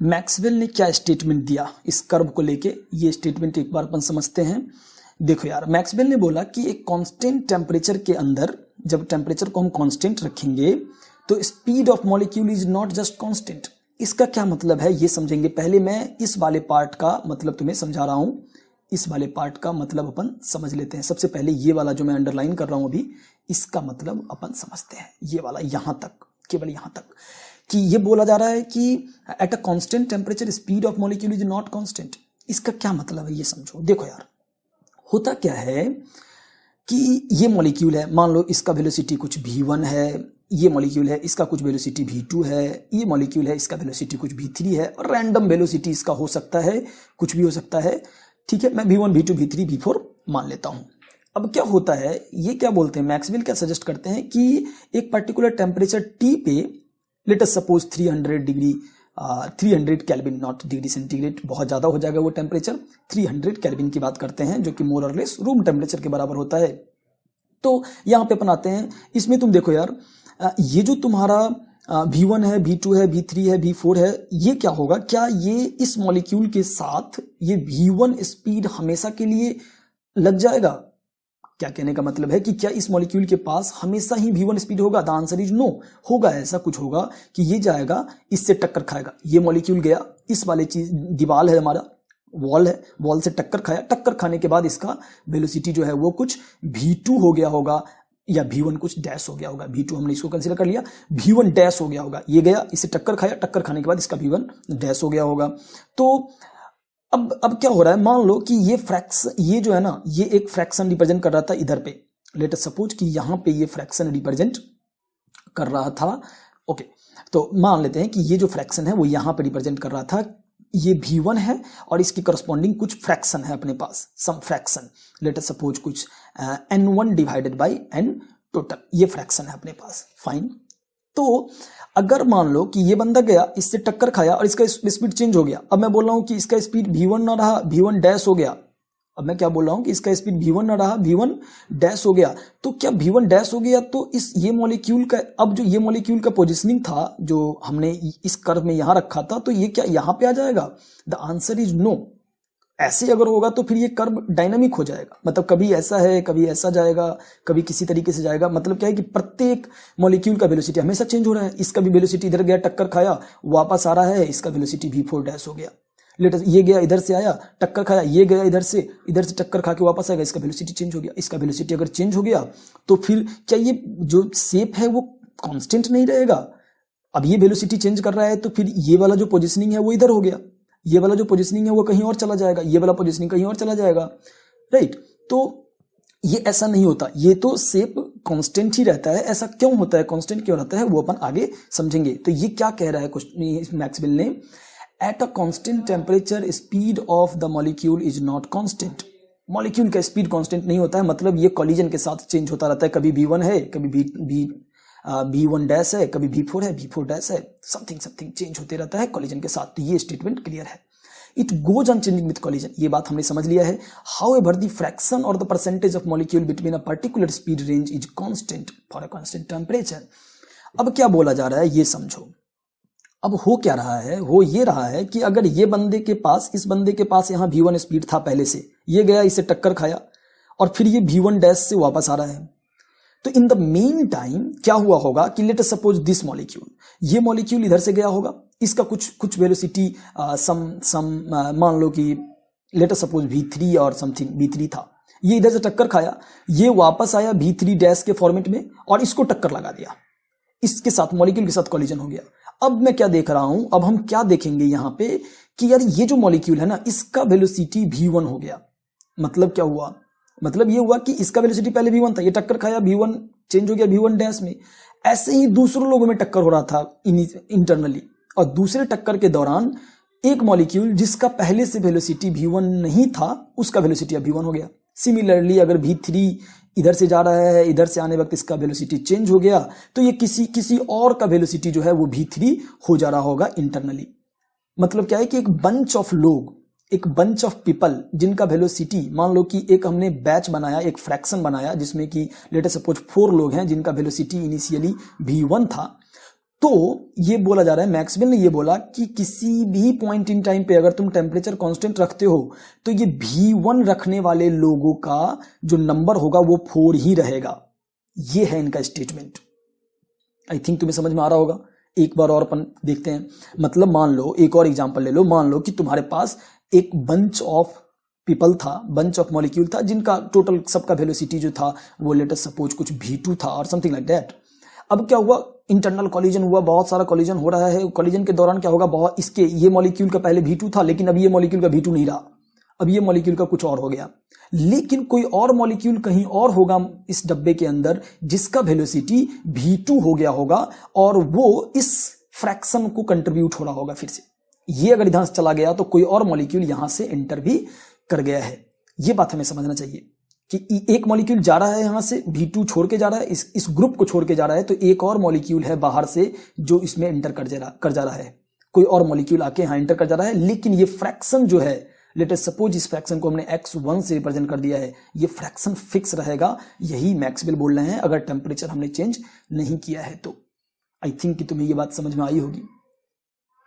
Maxwell ने क्या statement दिया इस कर्व को लेके, ये स्टेटमेंट एक बार अपन समझते हैं। देखो यार, मैक्सवेल ने बोला कि एक कांस्टेंट टेम्परेचर के अंदर जब टेम्परेचर को हम कांस्टेंट रखेंगे तो speed of molecule is not just constant. इसका क्या मतलब है ये समझेंगे। पहले मैं इस वाले पार्ट का मतलब तुम्हें समझा रहा हूं, इस वाले पार्ट का मतलब अपन समझ लेते हैं। सबसे पहले ये वाला जो मैं अंडरलाइन कर रहा हूं अभी, इसका मतलब अपन समझते हैं। ये वाला यहां तक, केवल यहां तक, कि ये बोला जा रहा है कि at a constant temperature speed of molecule is not constant. इसका क्या मतलब है ये समझो। देखो यार, होता क्या है कि ये मॉलिक्यूल है, मान लो इसका वेलोसिटी कुछ v1 है, ये मॉलिक्यूल है इसका कुछ वेलोसिटी v2 है, ये मॉलिक्यूल है इसका वेलोसिटी कुछ v3 है, और रैंडम वेलोसिटी इसका हो सकता है, कुछ भी हो सकता है। ठीक है, मैं v1 v2 v3 v4 मान लेता हूं। अब क्या होता है, ये क्या बोलते हैं, मैक्सवेल क्या सजेस्ट करते हैं कि एक पर्टिकुलर टेम्परेचर T पे, late us suppose 300 degree 300 kelvin, not degree centigrade, बहुत ज्यादा हो जाएगा वो टेम्परेचर। 300 केल्विन की बात करते हैं जो कि मोर और लेस रूम टेम्परेचर के बराबर होता है। तो यहां पे अपन आते हैं, इसमें तुम देखो यार, ये जो तुम्हारा v1 है, v2 है, v3 है, v4 है, ये क्या होगा, क्या ये इस मॉलिक्यूल के साथ ये v1 स्पीड हमेशा के लिए लग जाएगा? क्या कहने का मतलब है कि क्या इस मॉलिक्यूल के पास हमेशा ही v1 स्पीड होगा? The answer is no. होगा, ऐसा कुछ होगा कि ये जाएगा, इससे टक्कर खाएगा। ये मॉलिक्यूल गया, इस वाले चीज दीवार है हमारा, वॉल है, वॉल से टक्कर खाया, टक्कर खाने के बाद इसका वेलोसिटी जो है वो कुछ v2 हो गया होगा, या v1 कुछ डैश हो गया होगा। v2 हमने इसको कंसीडर कर लिया, v1 डैश हो गया होगा। ये गया, इससे टक्कर खाया, टक्कर खाने के बाद इसका v1 डैश हो गया होगा। तो अब क्या हो रहा है, मान लो कि ये जो है ना, ये एक फ्रैक्शन रिप्रेजेंट कर रहा था इधर पे। लेट अस सपोज कि यहां पे ये फ्रैक्शन रिप्रेजेंट कर रहा था। ओके, तो मान लेते हैं कि ये जो फ्रैक्शन है वो यहां पे रिप्रेजेंट कर रहा था। ये v1 है और इसकी करस्पॉन्डिंग कुछ फ्रैक्शन है अपने पास, some fraction, let us suppose कुछ n1 divided by n total, ये फ्रैक्शन है अपने पास। फाइन। तो अगर मान लो कि ये बंदा गया, इससे टक्कर खाया और इसका स्पीड चेंज हो गया। अब मैं बोल रहा हूं कि इसका स्पीड v1 ना रहा, v1 डैश हो गया। अब मैं क्या बोल रहा हूं कि इसका स्पीड v1 ना रहा, v1 डैश हो गया। तो क्या v1 डैश हो गया तो ये मॉलिक्यूल का, अब जो ये मॉलिक्यूल का पोजीशनिंग था जो हमने इस कर्व में यहां रखा था, तो ये क्या यहां पे आ जाएगा? The answer is no. ऐसे अगर होगा तो फिर ये कर्व डायनामिक हो जाएगा, मतलब कभी ऐसा है, कभी ऐसा जाएगा, कभी किसी तरीके से जाएगा। मतलब क्या है कि प्रत्येक मॉलिक्यूल का वेलोसिटी हमेशा चेंज हो रहा है। इसका भी वेलोसिटी इधर गया, टक्कर खाया, वापस आ रहा है, इसका वेलोसिटी v4 डैश हो गया। लेट ये गया, इधर से आया, टक्कर खाया, ये गया इधर से टक्कर खा के वापस आएगा, इसका वेलोसिटी चेंज हो गया। इसका वेलोसिटी अगर चेंज हो गया तो फिर क्या ये जो शेप है वो कांस्टेंट नहीं रहेगा? अब ये वेलोसिटी चेंज कर रहा है तो फिर ये वाला जो पोजीशनिंग है वो इधर हो गया, ये वाला जो पोजीशनिंग है वो कहीं और चला जाएगा, ये वाला पोजीशनिंग कहीं और चला जाएगा, राइट? तो ये ऐसा नहीं होता, ये तो शेप कांस्टेंट ही रहता है। ऐसा क्यों होता है, कांस्टेंट क्यों रहता है, वो अपन आगे समझेंगे। तो ये क्या कह रहा है मैक्सवेल ने, at a constant temperature speed of the molecule is not constant. Molecule का स्पीड कांस्टेंट नहीं होता है, मतलब ये कॉलिजन के साथ चेंज होता रहता है। कभी v1 है, कभी v1 डैश है, कभी v4 है, v4 डैश है, समथिंग चेंज होते रहता है कॉलिजन के साथ। तो ये स्टेटमेंट क्लियर है, it goes on changing with collision, ये बात हमने समझ लिया है। हाउएवर द फ्रैक्शन और the percentage of molecule between a particular speed range is constant for a constant temperature. अब क्या बोला जा रहा है ये समझो। अब हो क्या रहा है, हो ये रहा है कि अगर ये बंदे के पास, इस बंदे के पास यहाँ v1 स्पीड था पहले से, ये गया, इससे टक्कर खाया और फिर ये v1 डैश से वापस आ रहा है, तो इन द मेन टाइम क्या हुआ होगा कि late us suppose this molecule, ये मॉलिक्यूल इधर से गया होगा, इसका कुछ वेलोसिटी मान लो कि लेट अस सपोज v3 और समथिंग v3 था, ये इधर से टक्कर खाया, ये वापस आया v3 डैश के फॉर्मेट में और इसको टक्कर लगा दिया, इसके साथ मॉलिक्यूल के साथ कॉलिजन हो गया। अब मैं क्या देख रहा हूं, अब हम क्या देखेंगे यहां पे कि यार ये जो मॉलिक्यूल है ना, इसका वेलोसिटी v1 हो गया। मतलब क्या हुआ, मतलब ये हुआ कि इसका वेलोसिटी पहले v1 था, ये टक्कर खाया, v1 चेंज हो गया v1 डैश में। ऐसे ही दूसरों लोगों में टक्कर हो रहा था इंटरनली, और दूसरे टक्कर के दौरान एक मॉलिक्यूल जिसका पहले से वेलोसिटी v1 नहीं था, उसका वेलोसिटी अब v1 हो गया। सिमिलरली अगर v3 इधर से जा रहा है, इधर से आने वक्त इसका वेलोसिटी चेंज हो गया, तो ये किसी और का वेलोसिटी जो है वो v3 हो जा रहा होगा इंटरनली। मतलब क्या है कि एक बंच ऑफ लोग, एक बंच ऑफ पीपल जिनका वेलोसिटी, मान लो कि एक हमने बैच बनाया, एक फ्रैक्शन बनाया जिसमें कि लेट अस सपोज 4 लोग हैं जिनका वेलोसिटी इनिशियली v1 था, तो ये बोला जा रहा है, मैक्सवेल ने ये बोला कि किसी भी पॉइंट इन टाइम पे अगर तुम टेम्परेचर कांस्टेंट रखते हो तो ये V1 रखने वाले लोगों का जो नंबर होगा वो 4 ही रहेगा। ये है इनका स्टेटमेंट। आई थिंक तुम्हें समझ में आ रहा होगा। एक बार और अपन देखते हैं। मतलब मान लो, एक और एग्जांपल ले लो। मान लो कि तुम्हारे पास एक बंच ऑफ पीपल था, बंच ऑफ मॉलिक्यूल था, जिनका टोटल सबका वेलोसिटी जो था वो लेट अस सपोज कुछ V2 था और समथिंग लाइक दैट। अब क्या हुआ, इंटरनल कॉलिजन हुआ, बहुत सारा कॉलिजन हो रहा है। कॉलिजन के दौरान क्या होगा, बहुत इसके ये मॉलिक्यूल का पहले V2 था, लेकिन अब ये मॉलिक्यूल का V2 नहीं रहा, अब ये मॉलिक्यूल का कुछ और हो गया। लेकिन कोई और मॉलिक्यूल कहीं और होगा इस डब्बे के अंदर जिसका वेलोसिटी V2 हो गया होगा और वो इस फ्रैक्शन को कंट्रीब्यूट हो रहा होगा। फिर से ये अगर इधर चला गया तो कोई और मॉलिक्यूल यहां से एंटर भी कर गया है। ये बात हमें समझना चाहिए कि एक मॉलिक्यूल जा रहा है यहां से, V2 छोड़ के जा रहा है, इस ग्रुप को छोड़ के जा रहा है, तो एक और मॉलिक्यूल है बाहर से जो इसमें एंटर कर जा रहा है। कोई और मॉलिक्यूल आके यहां एंटर कर जा रहा है, लेकिन ये फ्रैक्शन जो है, लेट अस सपोज इस फ्रैक्शन को हमने x1 से रिप्रेजेंट कर दिया है, ये फ्रैक्शन फिक्स रहेगा। यही मैक्सवेल बोल रहे हैं अगर टेम्परेचर हमने चेंज नहीं किया है तो। आई थिंक कि तुम्हें ये बात समझ में आई होगी।